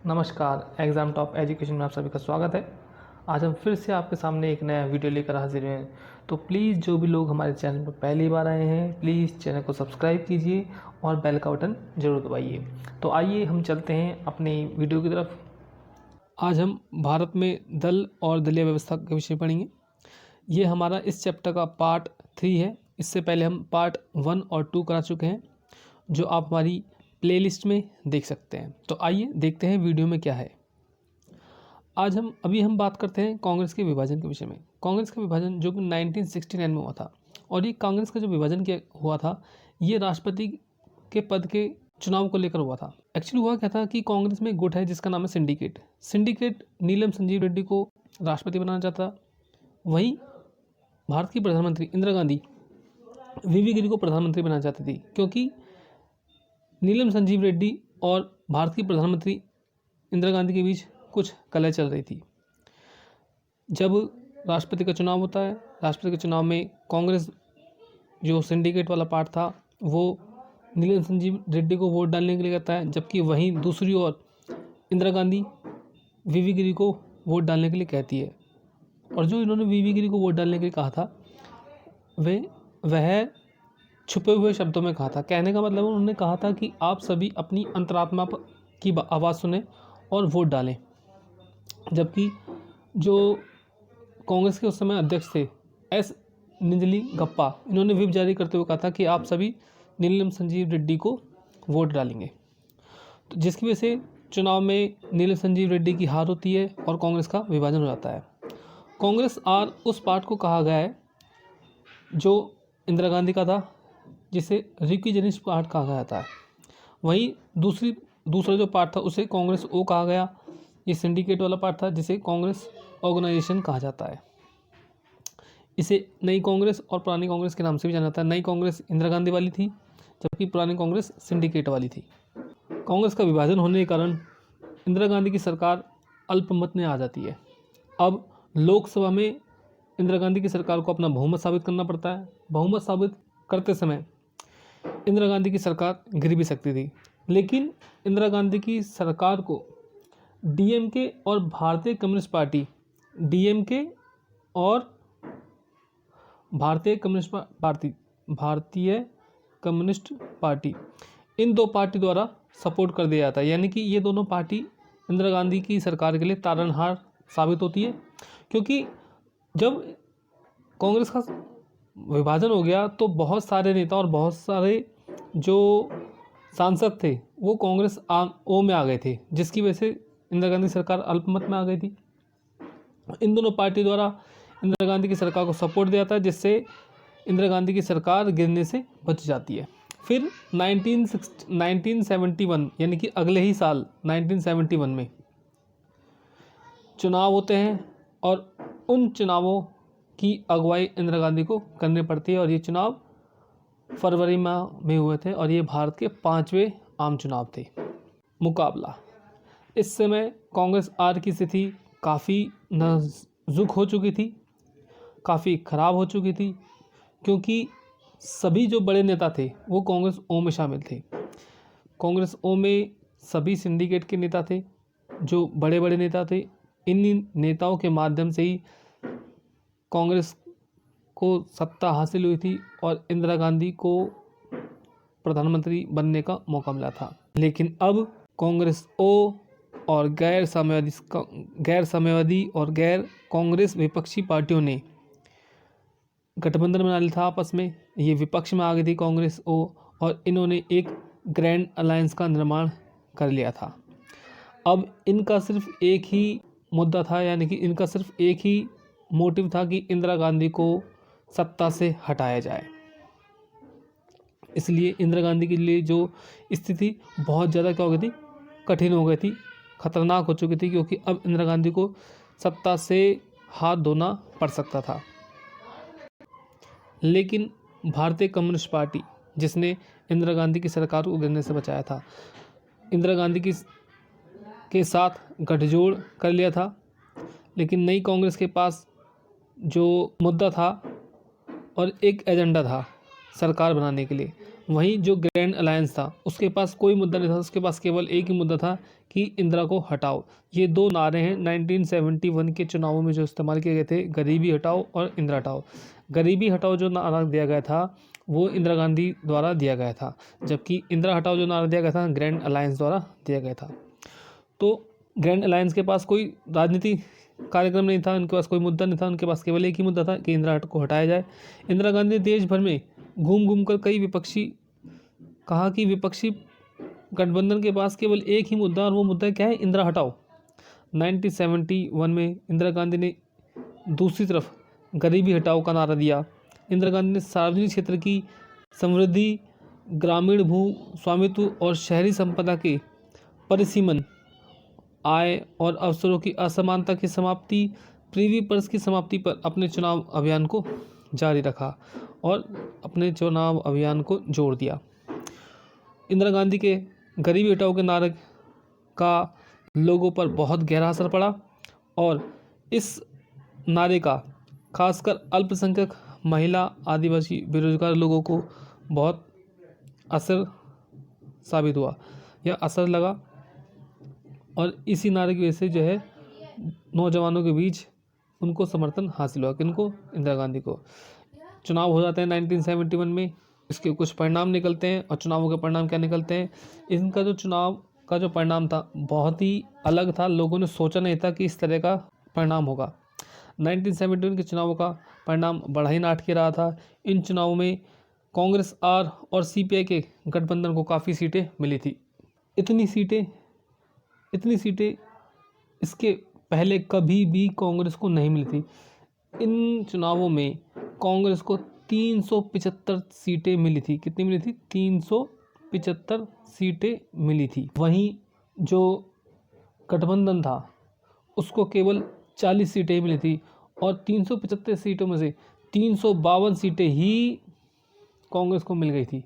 नमस्कार, exam top education में आप सभी का स्वागत है। आज हम फिर से आपके सामने एक नया वीडियो लेकर हाजिर हैं। तो प्लीज़ जो भी लोग हमारे चैनल पर पहली बार आए हैं, प्लीज़ चैनल को सब्सक्राइब कीजिए और बेल का बटन ज़रूर दबाइए। तो आइए हम चलते हैं अपनी वीडियो की तरफ। आज हम भारत में दल और दलीय व्यवस्था के विषय पढ़ेंगे। ये हमारा इस चैप्टर का पार्ट 3 है। इससे पहले हम पार्ट 1 और 2 करा चुके हैं, जो आप हमारी प्लेलिस्ट में देख सकते हैं। तो आइए देखते हैं वीडियो में क्या है। आज हम बात करते हैं कांग्रेस के विभाजन के विषय में। कांग्रेस का विभाजन जो कि 1969 में हुआ था, और ये कांग्रेस का जो विभाजन किया हुआ था, ये राष्ट्रपति के पद के चुनाव को लेकर हुआ था। एक्चुअली हुआ क्या था कि कांग्रेस में एक गुट है जिसका नाम है सिंडिकेट नीलम संजीव रेड्डी को राष्ट्रपति बनाना चाहता। वहीं भारत की प्रधानमंत्री इंदिरा गांधी वीवी गिरी को प्रधानमंत्री बनाना चाहती थी, क्योंकि नीलम संजीव रेड्डी और भारत की प्रधानमंत्री इंदिरा गांधी के बीच कुछ कलह चल रही थी। जब राष्ट्रपति का चुनाव होता है, राष्ट्रपति के चुनाव में कांग्रेस जो सिंडिकेट वाला पार्ट था वो नीलम संजीव रेड्डी को वोट डालने के लिए कहता है, जबकि वहीं दूसरी ओर इंदिरा गांधी वीवी गिरी को वोट डालने के लिए कहती है। और जो इन्होंने वीवी गिरी को वोट डालने के लिए कहा था वह छुपे हुए शब्दों में कहा था। कहने का मतलब उन्होंने कहा था कि आप सभी अपनी अंतरात्मा की आवाज़ सुने और वोट डालें। जबकि जो कांग्रेस के उस समय अध्यक्ष थे एस निंजली गप्पा, इन्होंने व्हिप जारी करते हुए कहा था कि आप सभी नीलम संजीव रेड्डी को वोट डालेंगे। तो जिसकी वजह से चुनाव में नीलम संजीव रेड्डी की हार होती है और कांग्रेस का विभाजन हो जाता है। कांग्रेस आर उस पार्ट को कहा गया है जो इंदिरा गांधी का था, जिसे रिक्विजनिस्ट पार्ट कहा जाता है। वहीं दूसरा जो पार्ट था उसे कांग्रेस ओ कहा गया। ये सिंडिकेट वाला पार्ट था जिसे कांग्रेस ऑर्गेनाइजेशन कहा जाता है। इसे नई कांग्रेस और पुरानी कांग्रेस के नाम से भी जाना जाता है। नई कांग्रेस इंदिरा गांधी वाली थी, जबकि पुरानी कांग्रेस सिंडिकेट वाली थी। कांग्रेस का विभाजन होने के कारण इंदिरा गांधी की सरकार अल्पमत में आ जाती है। अब लोकसभा में इंदिरा गांधी की सरकार को अपना बहुमत साबित करना पड़ता है। बहुमत साबित करते समय इंदिरा गांधी की सरकार गिर भी सकती थी, लेकिन इंदिरा गांधी की सरकार को डीएमके और भारतीय कम्युनिस्ट पार्टी इन दो पार्टी द्वारा सपोर्ट कर दिया जाता है। यानी कि ये दोनों पार्टी इंदिरा गांधी की सरकार के लिए तारनहार साबित होती है, क्योंकि जब कांग्रेस का विभाजन हो गया तो बहुत सारे नेता और बहुत सारे जो सांसद थे वो कांग्रेस ओ में आ गए थे, जिसकी वजह से इंदिरा गांधी सरकार अल्पमत में आ गई थी। इन दोनों पार्टी द्वारा इंदिरा गांधी की सरकार को सपोर्ट दिया था, जिससे इंदिरा गांधी की सरकार गिरने से बच जाती है। फिर 1971 यानी कि अगले ही साल 1971 में चुनाव होते हैं, और उन चुनावों की अगुवाई इंदिरा गांधी को करनी पड़ती है। और ये चुनाव फरवरी माह में हुए थे, और ये भारत के 5वें आम चुनाव थे। मुकाबला, इस समय कांग्रेस आर की स्थिति काफ़ी नाजुक हो चुकी थी, काफ़ी ख़राब हो चुकी थी, क्योंकि सभी जो बड़े नेता थे वो कांग्रेस ओ में शामिल थे। कांग्रेस ओ में सभी सिंडिकेट के नेता थे, जो बड़े बड़े नेता थे। इन नेताओं के माध्यम से ही कांग्रेस को सत्ता हासिल हुई थी और इंदिरा गांधी को प्रधानमंत्री बनने का मौका मिला था। लेकिन अब कांग्रेस ओ और गैर साम्यवादी और गैर कांग्रेस विपक्षी पार्टियों ने गठबंधन बना लिया था आपस में। ये विपक्ष में आ गई थी कांग्रेस ओ, और इन्होंने एक ग्रैंड अलायंस का निर्माण कर लिया था। अब इनका सिर्फ एक ही मुद्दा था, यानी कि इनका सिर्फ एक ही मोटिव था कि इंदिरा गांधी को सत्ता से हटाया जाए। इसलिए इंदिरा गांधी के लिए जो स्थिति बहुत ज़्यादा क्या हो गई थी, कठिन हो गई थी, खतरनाक हो चुकी थी, क्योंकि अब इंदिरा गांधी को सत्ता से हाथ धोना पड़ सकता था। लेकिन भारतीय कम्युनिस्ट पार्टी, जिसने इंदिरा गांधी की सरकार को गिरने से बचाया था, इंदिरा गांधी के साथ गठजोड़ कर लिया था। लेकिन नई कांग्रेस के पास जो मुद्दा था और एक एजेंडा था सरकार बनाने के लिए, वहीं जो ग्रैंड अलायंस था उसके पास कोई मुद्दा नहीं था, उसके पास केवल एक ही मुद्दा था कि इंदिरा को हटाओ। ये दो नारे हैं 1971 के चुनावों में जो इस्तेमाल किए गए थे, गरीबी हटाओ और इंदिरा हटाओ। गरीबी हटाओ जो नारा दिया गया था वो इंदिरा गांधी द्वारा दिया गया था, जबकि इंदिरा हटाओ जो नारा दिया गया था ग्रैंड अलायंस द्वारा दिया गया था। तो ग्रैंड अलायंस के पास कोई राजनीति कार्यक्रम नहीं था, उनके पास कोई मुद्दा नहीं था, उनके पास केवल एक ही मुद्दा था कि इंदिरा को हटाया जाए। इंदिरा गांधी ने देश भर में घूम घूम कर कहा कि विपक्षी गठबंधन के पास केवल एक ही मुद्दा, और वो मुद्दा क्या है, इंदिरा हटाओ। 1971 में इंदिरा गांधी ने दूसरी तरफ गरीबी हटाओ का नारा दिया। इंदिरा गांधी ने सार्वजनिक क्षेत्र की समृद्धि, ग्रामीण भू स्वामित्व और शहरी संपदा के परिसीमन, आय और अवसरों की असमानता की समाप्ति, प्रीवी पर्स की समाप्ति पर अपने चुनाव अभियान को जारी रखा और अपने चुनाव अभियान को जोड़ दिया। इंदिरा गांधी के गरीबी हटाओ के नारे का लोगों पर बहुत गहरा असर पड़ा और इस नारे का खासकर अल्पसंख्यक, महिला, आदिवासी, बेरोजगार लोगों को बहुत असर साबित हुआ या असर लगा। और इसी नारे की वजह से जो है नौजवानों के बीच उनको समर्थन हासिल हुआ, किनको, इंदिरा गांधी को। चुनाव हो जाते हैं 1971 में, इसके कुछ परिणाम निकलते हैं और चुनावों के परिणाम क्या निकलते हैं। इनका जो चुनाव का जो परिणाम था बहुत ही अलग था, लोगों ने सोचा नहीं था कि इस तरह का परिणाम होगा। 1971 के चुनावों का परिणाम बड़ा ही नाटकीय रहा था। इन चुनावों में कांग्रेस आर और सीपीआई के गठबंधन को काफ़ी सीटें मिली थी। इतनी सीटें इसके पहले कभी भी कांग्रेस को नहीं मिली थी। इन चुनावों में कांग्रेस को 375 सीटें मिली थी। कितनी मिली थी? 375 सीटें मिली थी। वहीं जो गठबंधन था उसको केवल 40 सीटें ही मिली थी और 375 सीटों में से 352 सीटें ही कांग्रेस को मिल गई थी।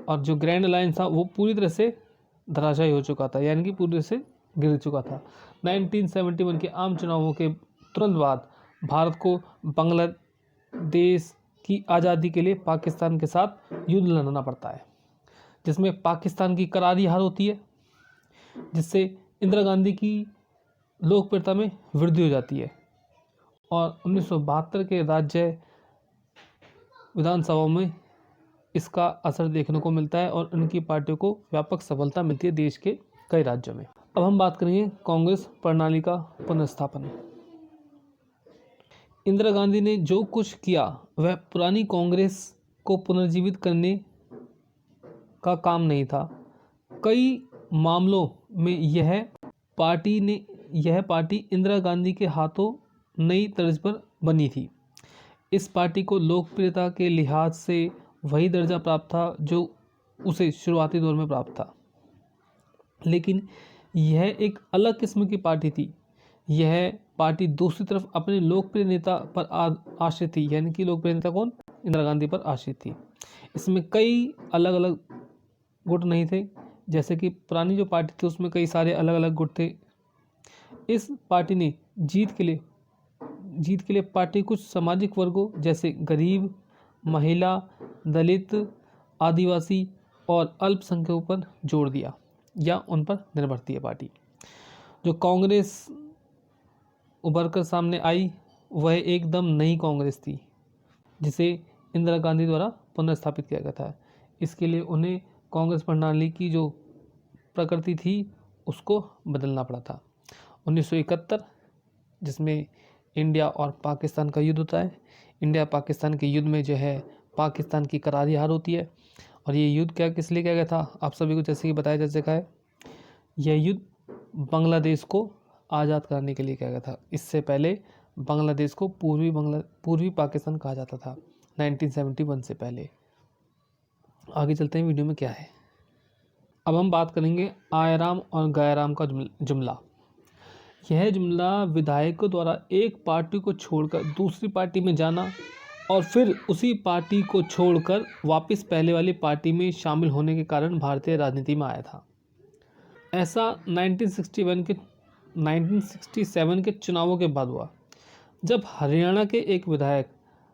और जो ग्रैंड अलायंस था वो पूरी तरह से धराशायी हो चुका था, यानी कि पूरी तरह से गिर चुका था। 1971 के आम चुनावों के तुरंत बाद भारत को बांग्लादेश की आज़ादी के लिए पाकिस्तान के साथ युद्ध लड़ना पड़ता है, जिसमें पाकिस्तान की करारी हार होती है, जिससे इंदिरा गांधी की लोकप्रियता में वृद्धि हो जाती है और 1972 के राज्य विधानसभाओं में इसका असर देखने को मिलता है और उनकी पार्टियों को व्यापक सफलता मिलती है देश के कई राज्यों में। अब हम बात करेंगे कांग्रेस प्रणाली का पुनर्स्थापन। इंदिरा गांधी ने जो कुछ किया वह पुरानी कांग्रेस को पुनर्जीवित करने का काम नहीं था। कई मामलों में यह पार्टी इंदिरा गांधी के हाथों नई तर्ज पर बनी थी। इस पार्टी को लोकप्रियता के लिहाज से वही दर्जा प्राप्त था जो उसे शुरुआती दौर में प्राप्त था, लेकिन यह एक अलग किस्म की पार्टी थी। यह पार्टी दूसरी तरफ अपने लोकप्रिय नेता पर आश्रित थी, यानी कि लोकप्रिय नेता कौन? इंदिरा गांधी पर आश्रित थी। इसमें कई अलग अलग गुट नहीं थे, जैसे कि पुरानी जो पार्टी थी उसमें कई सारे अलग अलग गुट थे। इस पार्टी ने जीत के लिए पार्टी कुछ सामाजिक वर्गों जैसे गरीब, महिला, दलित, आदिवासी और अल्पसंख्यकों पर जोर दिया या उन पर निर्भर थी। पार्टी जो कांग्रेस उभर कर सामने आई वह एकदम नई कांग्रेस थी, जिसे इंदिरा गांधी द्वारा पुनर्स्थापित किया गया था। इसके लिए उन्हें कांग्रेस प्रणाली की जो प्रकृति थी उसको बदलना पड़ा था। 1971 जिसमें इंडिया और पाकिस्तान का युद्ध होता है। इंडिया पाकिस्तान के युद्ध में जो है पाकिस्तान की करारी हार होती है और ये युद्ध किस लिए किया गया था आप सभी को जैसे कि बताया जा चुका है। यह युद्ध बांग्लादेश को आज़ाद कराने के लिए किया गया था। इससे पहले बांग्लादेश को पूर्वी पाकिस्तान कहा जाता था 1971 से पहले। आगे चलते हैं वीडियो में क्या है। अब हम बात करेंगे आयराम और गयाराम का जुमला। यह जुमला विधायकों द्वारा एक पार्टी को छोड़कर दूसरी पार्टी में जाना और फिर उसी पार्टी को छोड़कर वापस पहले वाली पार्टी में शामिल होने के कारण भारतीय राजनीति में आया था। ऐसा 1967 के चुनावों के बाद हुआ, जब हरियाणा के एक विधायक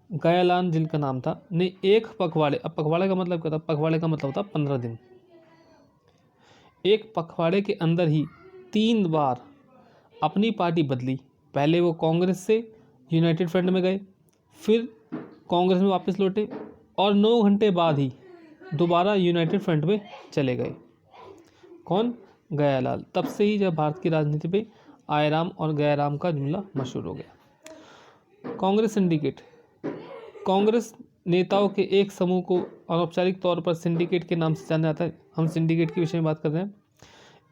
गयालान जिनका नाम था ने एक पखवाड़े, अब पखवाड़े का मतलब क्या था, पखवाड़े का मतलब होता 15 दिन, एक पखवाड़े के अंदर ही 3 बार अपनी पार्टी बदली। पहले वो कांग्रेस से यूनाइटेड फ्रंट में गए, फिर कांग्रेस में वापस लौटे और 9 घंटे बाद ही दोबारा यूनाइटेड फ्रंट में चले गए। कौन? गयालाल। तब से ही जब भारत की राजनीति पे आयराम और गयाराम का जुमला मशहूर हो गया। कांग्रेस सिंडिकेट, कांग्रेस नेताओं के एक समूह को अनौपचारिक तौर पर सिंडिकेट के नाम से जाना जाता है। हम सिंडिकेट के विषय में बात कर रहे हैं।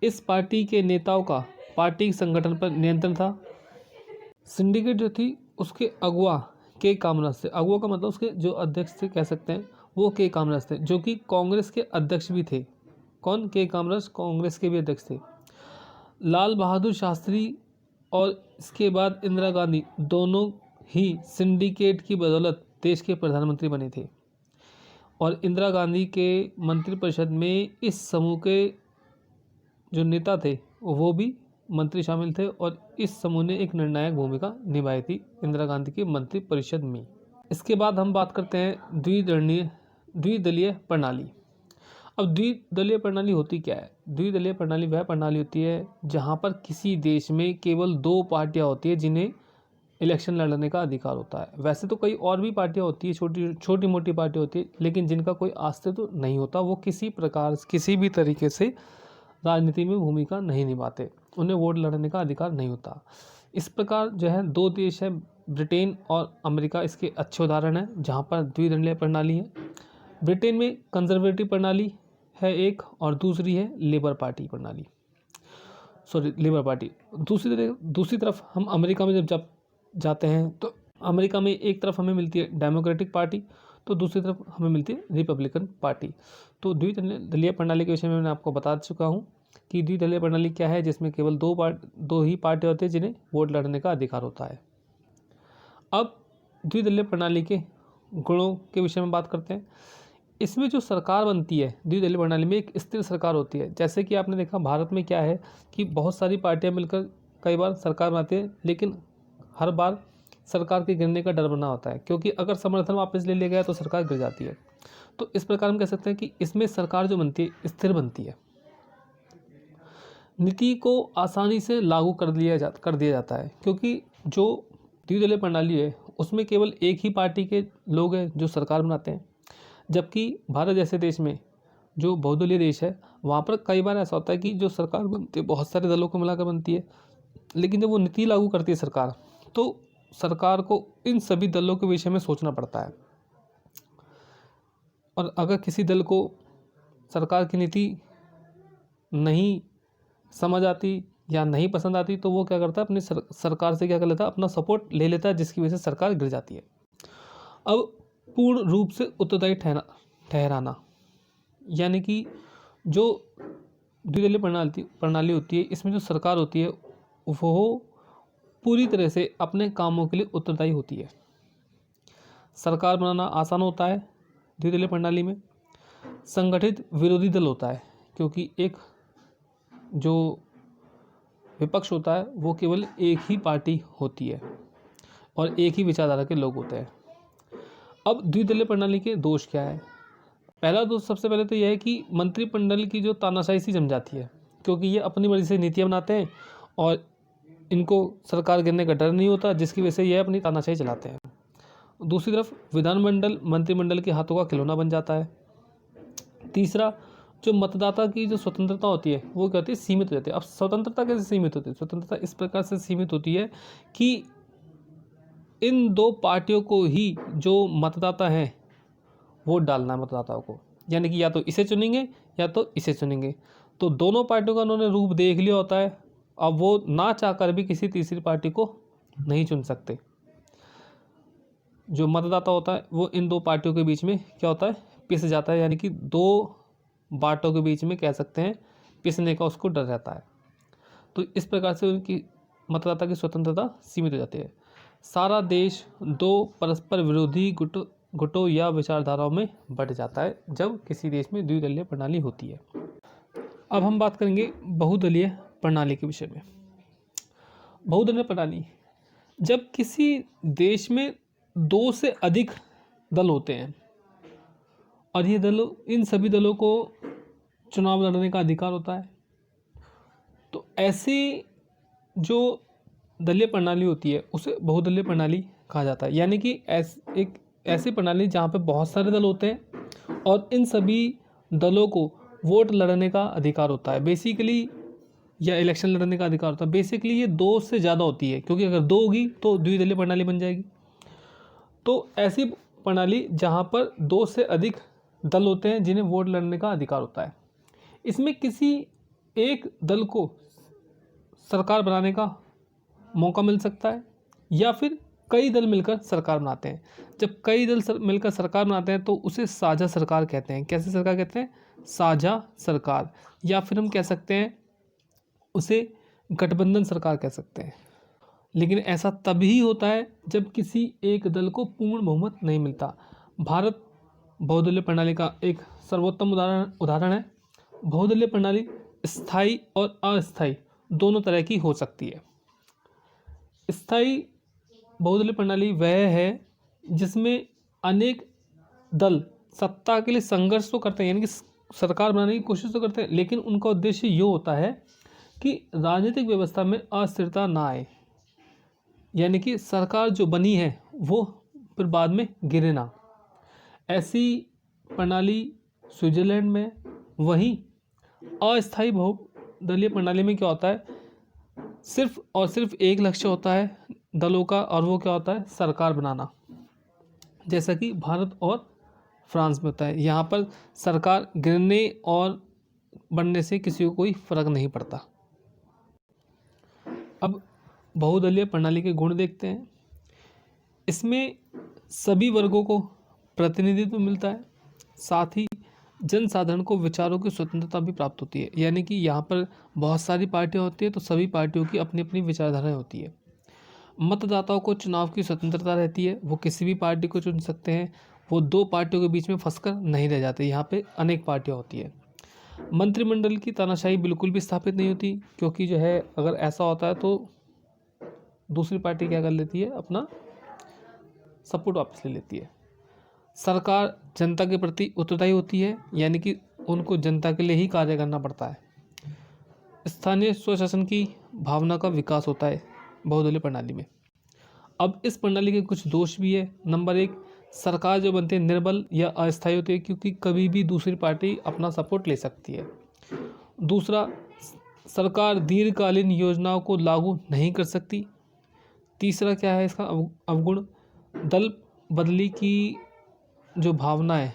इस पार्टी के नेताओं का पार्टी संगठन पर नियंत्रण था। सिंडिकेट जो थी उसके अगुआ के कामराज थे, अगुआ का मतलब उसके जो अध्यक्ष थे कह सकते हैं, वो के कामराज थे, जो कि कांग्रेस के अध्यक्ष भी थे। कौन? के कामराज कांग्रेस के भी अध्यक्ष थे। लाल बहादुर शास्त्री और इसके बाद इंदिरा गांधी दोनों ही सिंडिकेट की बदौलत देश के प्रधानमंत्री बने थे और इंदिरा गांधी के मंत्रिपरिषद में इस समूह के जो नेता थे वो भी मंत्री शामिल थे और इस समूह ने एक निर्णायक भूमिका निभाई थी इंदिरा गांधी के मंत्रिपरिषद में। इसके बाद हम बात करते हैं द्विदलीय प्रणाली। अब द्विदलीय प्रणाली होती क्या है? द्विदलीय प्रणाली वह प्रणाली होती है जहां पर किसी देश में केवल 2 पार्टियां होती है जिन्हें इलेक्शन लड़ने का अधिकार होता है। वैसे तो कई और भी पार्टियां होती है, छोटी मोटी पार्टियां होती है, लेकिन जिनका कोई अस्तित्व नहीं होता, वो किसी भी तरीके से राजनीति में भूमिका नहीं निभाते, उन्हें वोट लड़ने का अधिकार नहीं होता। इस प्रकार जो है 2 देश हैं, ब्रिटेन और अमेरिका इसके अच्छे उदाहरण हैं जहाँ पर द्विदलीय प्रणाली है। ब्रिटेन में कंजर्वेटिव प्रणाली है एक और दूसरी है लेबर पार्टी प्रणाली, लेबर पार्टी। दूसरी तरफ हम अमेरिका में जब जाते हैं तो अमेरिका में एक तरफ हमें मिलती है डेमोक्रेटिक पार्टी, तो दूसरी तरफ हमें मिलती है रिपब्लिकन पार्टी। तो द्विदलीय प्रणाली के विषय में मैंने आपको बता चुका हूँ कि द्विदलीय प्रणाली क्या है, जिसमें केवल 2 ही पार्टी होती है जिन्हें वोट लड़ने का अधिकार होता है। अब द्विदलीय प्रणाली के गुणों के विषय में बात करते हैं। इसमें जो सरकार बनती है द्विदलीय प्रणाली में, एक स्थिर सरकार होती है। जैसे कि आपने देखा भारत में क्या है कि बहुत सारी पार्टियां मिलकर कई बार सरकार बनाती है, लेकिन हर बार सरकार के गिरने का डर बना होता है, क्योंकि अगर समर्थन वापस ले लिया गया तो सरकार गिर जाती है। तो इस प्रकार हम कह सकते हैं कि इसमें सरकार जो बनती है स्थिर बनती है, नीति को आसानी से लागू कर दिया जाता है, क्योंकि जो द्विदलीय प्रणाली है उसमें केवल एक ही पार्टी के लोग हैं जो सरकार बनाते हैं। जबकि भारत जैसे देश में जो बहुदलीय देश है वहाँ पर कई बार ऐसा होता है कि जो सरकार बनती है बहुत सारे दलों को मिलाकर बनती है, लेकिन जब वो नीति लागू करती है सरकार, तो सरकार को इन सभी दलों के विषय में सोचना पड़ता है। और अगर किसी दल को सरकार की नीति नहीं समझ आती या नहीं पसंद आती तो वो क्या करता है, अपनी सरकार से क्या कर लेता है, अपना सपोर्ट ले लेता है, जिसकी वजह से सरकार गिर जाती है। अब पूर्ण रूप से उत्तरदायी ठहराना, यानी कि जो द्विदलीय प्रणाली होती है इसमें जो सरकार होती है वो पूरी तरह से अपने कामों के लिए उत्तरदायी होती है। सरकार बनाना आसान होता है द्विदलीय प्रणाली में। संगठित विरोधी दल होता है, क्योंकि एक जो विपक्ष होता है वो केवल एक ही पार्टी होती है और एक ही विचारधारा के लोग होते हैं। अब द्विदलीय प्रणाली के दोष क्या है? पहला दोष सबसे पहले तो यह है कि मंत्रिमंडल की जो तानाशाही सी जम जाती है, क्योंकि ये अपनी मर्जी से नीतियाँ बनाते हैं और इनको सरकार गिरने का डर नहीं होता, जिसकी वजह से यह अपनी तानाशाही चलाते हैं। दूसरी तरफ विधानमंडल मंत्रिमंडल के हाथों का खिलौना बन जाता है। तीसरा, जो मतदाता की जो स्वतंत्रता होती है वो क्या होती है, सीमित हो जाती है। अब स्वतंत्रता कैसे सीमित होती है? स्वतंत्रता इस प्रकार से सीमित होती है कि इन 2 पार्टियों को ही जो मतदाता हैं वोट डालना है मतदाताओं को, यानी कि या तो इसे चुनेंगे या तो इसे चुनेंगे। तो दोनों पार्टियों का उन्होंने रूप देख लिया होता है, अब वो ना चाहकर भी किसी तीसरी पार्टी को नहीं चुन सकते। जो मतदाता होता है वो इन 2 पार्टियों के बीच में क्या होता है, पिस जाता है, यानी कि 2 बाटों के बीच में कह सकते हैं पिसने का उसको डर रहता है। तो इस प्रकार से उनकी मतदाता की स्वतंत्रता सीमित हो जाती है। सारा देश 2 परस्पर विरोधी गुटों या विचारधाराओं में बंट जाता है जब किसी देश में द्विदलीय प्रणाली होती है। अब हम बात करेंगे बहुदलीय प्रणाली के विषय में। बहुदलीय प्रणाली, जब किसी देश में 2 से अधिक दल होते हैं और ये दलों इन सभी दलों को चुनाव लड़ने का अधिकार होता है। तो ऐसी जो दलीय प्रणाली होती है उसे बहुदलीय प्रणाली कहा जाता है। यानी कि एक ऐसी प्रणाली जहाँ पे बहुत सारे दल होते हैं और इन सभी दलों को वोट लड़ने का अधिकार होता है बेसिकली, या इलेक्शन लड़ने का अधिकार होता है। बेसिकली ये 2 से ज़्यादा होती है, क्योंकि अगर 2 होगी तो द्विदलीय प्रणाली बन जाएगी। तो ऐसी प्रणाली जहाँ पर 2 से अधिक दल होते हैं जिन्हें वोट लड़ने का अधिकार होता है। इसमें किसी एक दल को सरकार बनाने का मौका मिल सकता है या फिर कई दल मिलकर सरकार बनाते हैं। जब कई दल मिलकर सरकार बनाते हैं तो उसे साझा सरकार कहते हैं। कैसे सरकार कहते हैं? साझा सरकार, या फिर हम कह सकते हैं उसे गठबंधन सरकार कह सकते हैं। लेकिन ऐसा तभी होता है जब किसी एक दल को पूर्ण बहुमत नहीं मिलता। भारत बहुदलीय प्रणाली का एक सर्वोत्तम उदाहरण है। बहुदलीय प्रणाली स्थायी और अस्थायी दोनों तरह की हो सकती है। स्थायी बहुदलीय प्रणाली वह है जिसमें अनेक दल सत्ता के लिए संघर्ष तो करते हैं, यानी कि सरकार बनाने की कोशिश तो करते हैं, लेकिन उनका उद्देश्य ये होता है कि राजनीतिक व्यवस्था में अस्थिरता ना आए, यानी कि सरकार जो बनी है वो फिर बाद में गिरे ना। ऐसी प्रणाली स्विट्जरलैंड में। वहीं अस्थायी बहुदलीय प्रणाली में क्या होता है? सिर्फ और सिर्फ एक लक्ष्य होता है दलों का, और वो क्या होता है? सरकार बनाना, जैसा कि भारत और फ्रांस में होता है। यहाँ पर सरकार गिरने और बनने से किसी को कोई फर्क नहीं पड़ता। अब बहुदलीय प्रणाली के गुण देखते हैं। इसमें सभी वर्गों को प्रतिनिधित्व मिलता है, साथ ही जनसाधारण को विचारों की स्वतंत्रता भी प्राप्त होती है। यानी कि यहाँ पर बहुत सारी पार्टियाँ होती है तो सभी पार्टियों की अपनी अपनी विचारधाराएँ होती है। मतदाताओं को चुनाव की स्वतंत्रता रहती है, वो किसी भी पार्टी को चुन सकते हैं, वो 2 पार्टियों के बीच में फंसकर नहीं रह जाते। यहाँ पे अनेक पार्टियाँ होती है। मंत्रिमंडल की तानाशाही बिल्कुल भी स्थापित नहीं होती, क्योंकि जो है अगर ऐसा होता है तो दूसरी पार्टी क्या कर लेती है? अपना सपोर्ट वापस ले लेती है। सरकार जनता के प्रति उत्तरदायी होती है, यानी कि उनको जनता के लिए ही कार्य करना पड़ता है। स्थानीय स्वशासन की भावना का विकास होता है बहुदलीय प्रणाली में। अब इस प्रणाली के कुछ दोष भी है। नंबर 1, सरकार जो बनती है निर्बल या अस्थायी होती है, क्योंकि कभी भी दूसरी पार्टी अपना सपोर्ट ले सकती है। दूसरा, सरकार दीर्घकालीन योजनाओं को लागू नहीं कर सकती। तीसरा क्या है इसका अवगुण? दल बदली की जो भावना है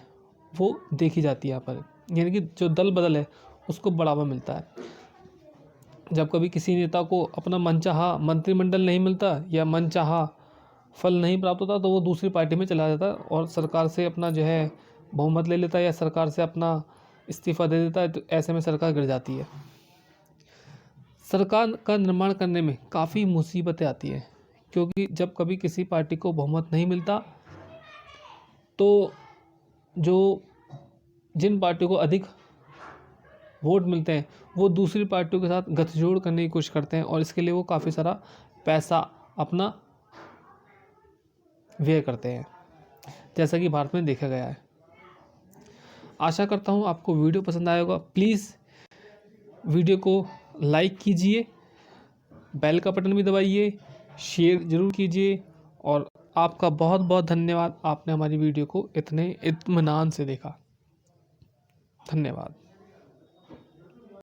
वो देखी जाती है यहाँ पर, यानी कि जो दल बदल है उसको बढ़ावा मिलता है। जब कभी किसी नेता को अपना मनचाहा मंत्रिमंडल नहीं मिलता या मनचाहा फल नहीं प्राप्त होता तो वो दूसरी पार्टी में चला जाता और सरकार से अपना जो है बहुमत ले लेता है या सरकार से अपना इस्तीफा दे देता है। तो ऐसे में सरकार गिर जाती है। सरकार का निर्माण करने में काफ़ी मुसीबतें आती हैं, क्योंकि जब कभी किसी पार्टी को बहुमत नहीं मिलता तो जिन पार्टियों को अधिक वोट मिलते हैं वो दूसरी पार्टियों के साथ गठजोड़ करने की कोशिश करते हैं और इसके लिए वो काफ़ी सारा पैसा अपना व्यय करते हैं, जैसा कि भारत में देखा गया है। आशा करता हूँ आपको वीडियो पसंद आया होगा। प्लीज़ वीडियो को लाइक कीजिए, बेल का बटन भी दबाइए, शेयर ज़रूर कीजिए और आपका बहुत बहुत धन्यवाद। आपने हमारी वीडियो को इतने इत्मीनान से देखा। धन्यवाद।